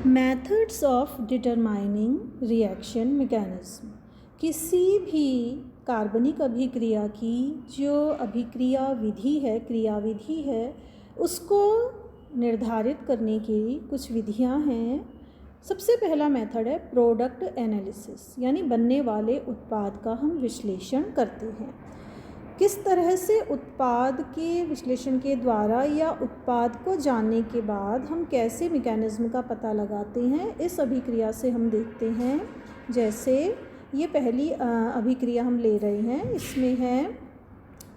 Methods of determining reaction mechanism. किसी भी कार्बनिक अभिक्रिया की जो अभिक्रिया विधि है, क्रियाविधि है, उसको निर्धारित करने की कुछ विधियां हैं। सबसे पहला मेथड है प्रोडक्ट एनालिसिस, यानी बनने वाले उत्पाद का हम विश्लेषण करते हैं। किस तरह से उत्पाद के विश्लेषण के द्वारा या उत्पाद को जानने के बाद हम कैसे मैकेनिज्म का पता लगाते हैं, इस अभिक्रिया से हम देखते हैं। जैसे ये पहली अभिक्रिया हम ले रहे हैं, इसमें है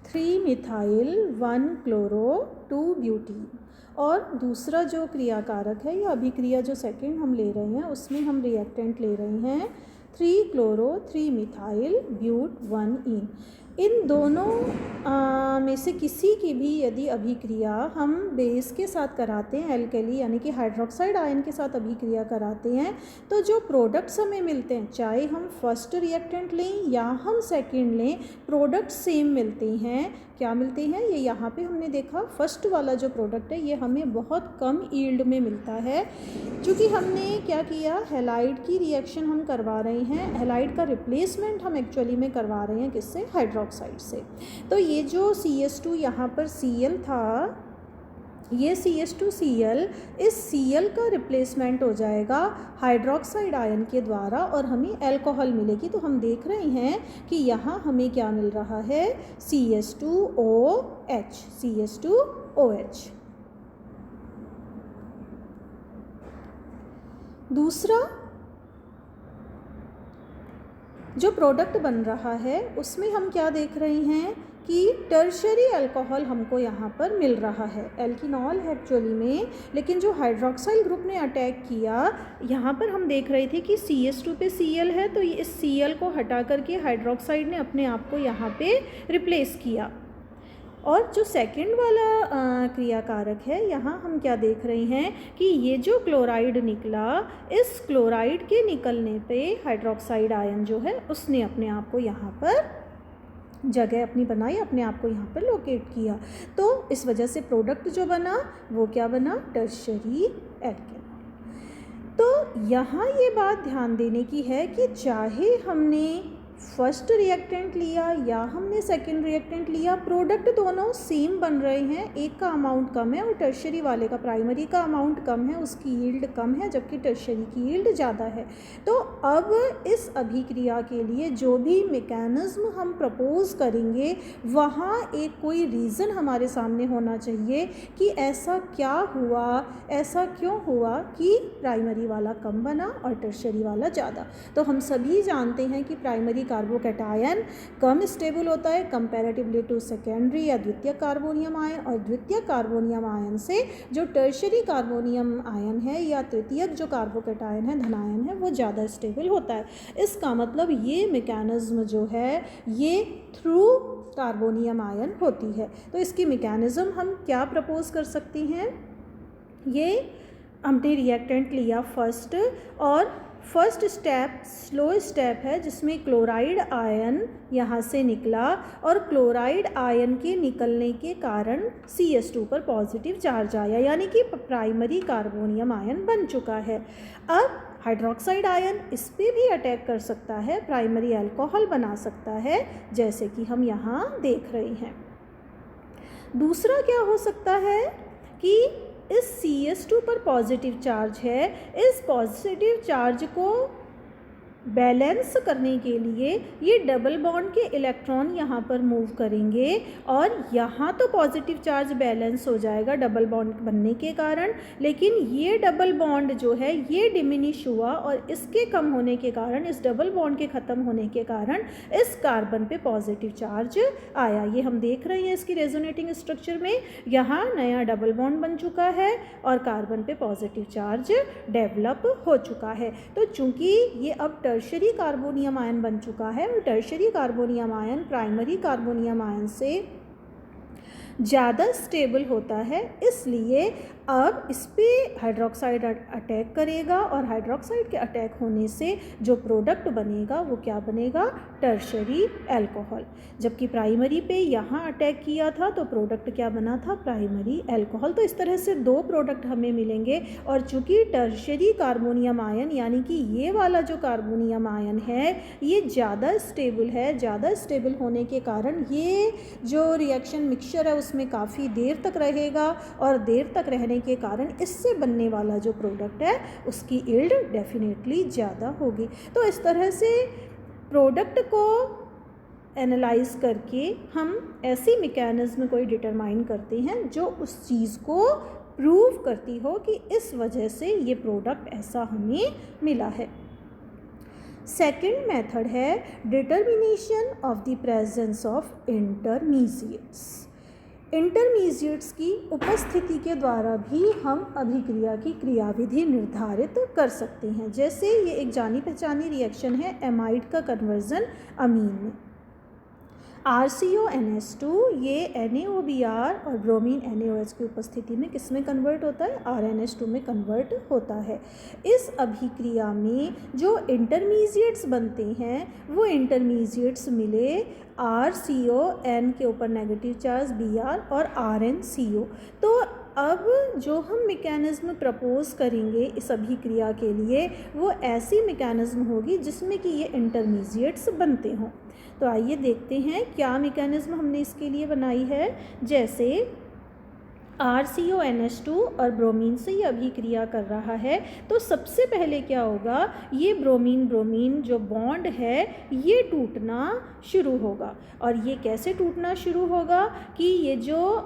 3 मिथाइल 1 क्लोरो 2 ब्यूटीन, और दूसरा जो क्रियाकारक है या अभिक्रिया जो सेकंड हम ले रहे हैं, उसमें हम रिएक्टेंट ले रहे हैं 3 क्लोरो 3 मिथाइल ब्यूट 1 इन। इन दोनों में से किसी की भी यदि अभिक्रिया हम बेस के साथ कराते हैं, एल्कली यानी कि हाइड्रोक्साइड आयन के साथ अभिक्रिया कराते हैं, तो जो प्रोडक्ट्स हमें मिलते हैं, चाहे हम फर्स्ट रिएक्टेंट लें या हम सेकंड लें, प्रोडक्ट सेम मिलते हैं। क्या मिलते हैं? ये यहाँ पे हमने देखा फर्स्ट वाला जो प्रोडक्ट है ये हमें बहुत कम यील्ड में मिलता है, क्योंकि हमने क्या किया, हैलाइड की रिएक्शन हम करवा रहे हैं। हैलाइड का रिप्लेसमेंट हम एक्चुअली में करवा रहे हैं किससे? हाइड्रोक्साइड से। तो ये जो CH2 यहाँ पर Cl था, ये CH2Cl, इस Cl का रिप्लेसमेंट हो जाएगा हाइड्रोक्साइड आयन के द्वारा और हमें अल्कोहल मिलेगी। तो हम देख रहे हैं कि यहाँ हमें क्या मिल रहा है? CH2OH, CH2OH। दूसरा जो प्रोडक्ट बन रहा है उसमें हम क्या देख रहे हैं कि टर्शरी अल्कोहल हमको यहाँ पर मिल रहा है। एल्किनॉल है एक्चुअली में, लेकिन जो हाइड्रोक्साइल ग्रुप ने अटैक किया, यहाँ पर हम देख रहे थे कि CH2 पे Cl है, तो इस Cl को हटा करके हाइड्रोक्साइड ने अपने आप को यहाँ पे रिप्लेस किया। और जो सेकंड वाला क्रियाकारक है, यहाँ हम क्या देख रहे हैं कि ये जो क्लोराइड निकला, इस क्लोराइड के निकलने पे हाइड्रोक्साइड आयन जो है उसने अपने आप को यहाँ पर जगह अपनी बनाई, अपने आप को यहाँ पर लोकेट किया। तो इस वजह से प्रोडक्ट जो बना वो क्या बना? टर्शरी एल्केनॉल। तो यहाँ ये बात ध्यान देने की है कि चाहे हमने फर्स्ट रिएक्टेंट लिया या हमने सेकंड रिएक्टेंट लिया, प्रोडक्ट दोनों सेम बन रहे हैं। एक का अमाउंट कम है और टर्शरी वाले का, प्राइमरी का अमाउंट कम है, उसकी यील्ड कम है, जबकि टर्शरी की यील्ड ज़्यादा है। तो अब इस अभिक्रिया के लिए जो भी मैकेनिज्म हम प्रपोज करेंगे, वहाँ एक कोई रीज़न हमारे सामने होना चाहिए कि ऐसा क्या हुआ, ऐसा क्यों हुआ कि प्राइमरी वाला कम बना और टर्शरी वाला ज़्यादा। तो हम सभी जानते हैं कि प्राइमरी कार्बोकैटायन कम स्टेबल होता है कंपैरेटिवली टू सेकेंडरी या द्वितीय कार्बोनियम आयन, और द्वितीय कार्बोनियम आयन से जो टर्शरी कार्बोनियम आयन है या तृतीयक जो कार्बोकैटायन है, धनायन है, वो ज़्यादा स्टेबल होता है। इसका मतलब ये मैकेनिज्म जो है ये थ्रू कार्बोनियम आयन होती है। तो इसकी मैकेनिज्म हम क्या प्रपोज कर सकते हैं? ये हमने रिएक्टेंट लिया फर्स्ट, और फर्स्ट स्टेप स्लो स्टेप है जिसमें क्लोराइड आयन यहाँ से निकला, और क्लोराइड आयन के निकलने के कारण CH2 पर पॉजिटिव चार्ज आया, यानी कि प्राइमरी कार्बोनियम आयन बन चुका है। अब हाइड्रोक्साइड आयन इस पे भी अटैक कर सकता है, प्राइमरी अल्कोहल बना सकता है, जैसे कि हम यहाँ देख रहे हैं। दूसरा क्या हो सकता है कि इस CH2 पर पॉजिटिव चार्ज है, इस पॉजिटिव चार्ज को बैलेंस करने के लिए ये डबल बॉन्ड के इलेक्ट्रॉन यहाँ पर मूव करेंगे, और यहाँ तो पॉजिटिव चार्ज बैलेंस हो जाएगा डबल बॉन्ड बनने के कारण, लेकिन ये डबल बॉन्ड जो है ये डिमिनिश हुआ, और इसके कम होने के कारण, इस डबल बॉन्ड के ख़त्म होने के कारण इस कार्बन पे पॉजिटिव चार्ज आया। ये हम देख रहे हैं इसकी रेजोनेटिंग स्ट्रक्चर में, यहाँ नया डबल बॉन्ड बन चुका है और कार्बन पे पॉजिटिव चार्ज डेवलप हो चुका है। तो चूँकि ये अब टर्शरी कार्बोनियम आयन बन चुका है और tertiary carbonium ion primary carbonium ion से ज़्यादा स्टेबल होता है, इसलिए अब इस पे हाइड्रोक्साइड अटैक करेगा और हाइड्रोक्साइड के अटैक होने से जो प्रोडक्ट बनेगा वो क्या बनेगा, टर्शरी अल्कोहल। जबकि प्राइमरी पे यहाँ अटैक किया था तो प्रोडक्ट क्या बना था, प्राइमरी अल्कोहल। तो इस तरह से दो प्रोडक्ट हमें मिलेंगे। और चूँकि टर्शरी कार्बोनियम आयन यानी कि ये वाला जो कार्बोनियम आयन है ये ज़्यादा स्टेबल है, ज़्यादा स्टेबल होने के कारण ये जो रिएक्शन मिक्सचर है उसमें काफ़ी देर तक रहेगा और देर तक रहने के कारण इससे बनने वाला जो प्रोडक्ट है उसकी यील्ड डेफिनेटली ज़्यादा होगी। तो इस तरह से प्रोडक्ट को एनालाइज करके हम ऐसी मैकेनिज्म को डिटरमाइन करते हैं जो उस चीज़ को प्रूव करती हो कि इस वजह से ये प्रोडक्ट ऐसा हमें मिला है। सेकेंड मेथड है determination of the presence of intermediates. Intermediates की उपस्थिति के द्वारा भी हम अभिक्रिया की क्रियाविधि निर्धारित कर सकते हैं। जैसे ये एक जानी पहचानी रिएक्शन है एमाइड का कन्वर्जन अमीन में। RCONH2 ये NaOBr और ब्रोमीन NaOH की उपस्थिति में किस में कन्वर्ट होता है, RNH2 में कन्वर्ट होता है। इस अभिक्रिया में जो इंटरमीडिएट्स बनते हैं वो इंटरमीडिएट्स मिले RCON के ऊपर नेगेटिव चार्ज Br और RnCO। तो अब जो हम मैकेनिज्म प्रपोज करेंगे इस अभिक्रिया के लिए वो ऐसी मैकेनिज्म होगी जिसमें कि ये इंटरमीडिएट्स बनते हों। तो आइए देखते हैं क्या मैकेनिज्म हमने इसके लिए बनाई है। जैसे RCONH2 और ब्रोमीन से ये अभिक्रिया कर रहा है तो सबसे पहले क्या होगा, ये ब्रोमीन ब्रोमीन जो बॉन्ड है ये टूटना शुरू होगा। और ये कैसे टूटना शुरू होगा कि ये जो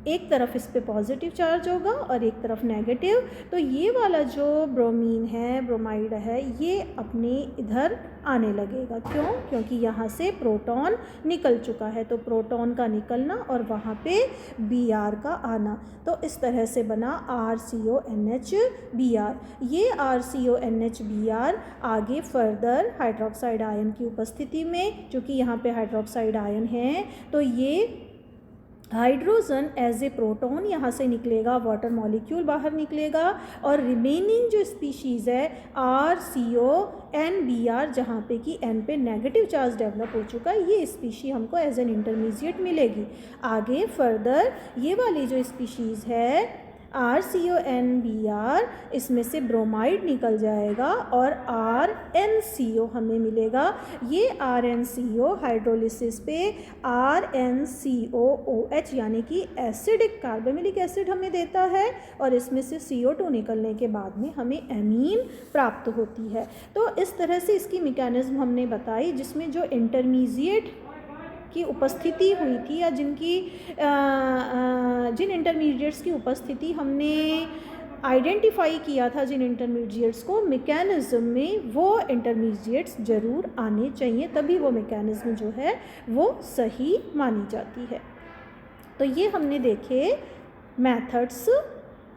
एक तरफ इस पे पॉजिटिव चार्ज होगा और एक तरफ नेगेटिव, तो ये वाला जो ब्रोमीन है ब्रोमाइड है ये अपने इधर आने लगेगा। क्यों? क्योंकि यहाँ से प्रोटॉन निकल चुका है, तो प्रोटॉन का निकलना और वहाँ पे Br का आना, तो इस तरह से बना RCONH-Br। ये RCONH-Br आगे फर्दर हाइड्रोक्साइड आयन की उपस्थिति में, चूँकि यहाँ पे हाइड्रोक्साइड आयन है तो ये हाइड्रोजन एज ए प्रोटॉन यहाँ से निकलेगा, वाटर मॉलिक्यूल बाहर निकलेगा और रिमेनिंग जो स्पीशीज़ है RCONBr जहाँ पे कि N पे नेगेटिव चार्ज डेवलप हो चुका है, ये स्पीशी हमको एज एन इंटरमीडिएट मिलेगी। आगे फर्दर ये वाली जो स्पीशीज़ है RCONBr इसमें से ब्रोमाइड निकल जाएगा और RnCO हमें मिलेगा। ये RnCO हाइड्रोलिसिस पे RnCOOH यानी कि एसिडिक कार्बोमिलिक एसिड हमें देता है और इसमें से CO2 निकलने के बाद में हमें एमीन प्राप्त होती है। तो इस तरह से इसकी मैकेनिज्म हमने बताई जिसमें जो इंटरमीडिएट की उपस्थिति हुई थी या जिन इंटरमीडिएट्स की उपस्थिति हमने आइडेंटिफाई किया था, जिन इंटरमीडिएट्स को मैकेनिज्म में वो इंटरमीडिएट्स ज़रूर आने चाहिए, तभी वो मैकेनिज्म जो है वो सही मानी जाती है। तो ये हमने देखे मेथड्स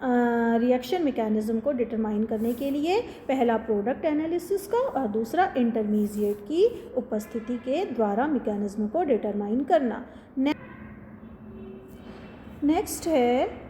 रिएक्शन मैकेनिज्म को डिटरमाइन करने के लिए, पहला प्रोडक्ट एनालिसिस का और दूसरा इंटरमीडिएट की उपस्थिति के द्वारा मैकेनिज्म को डिटरमाइन करना। नेक्स्ट है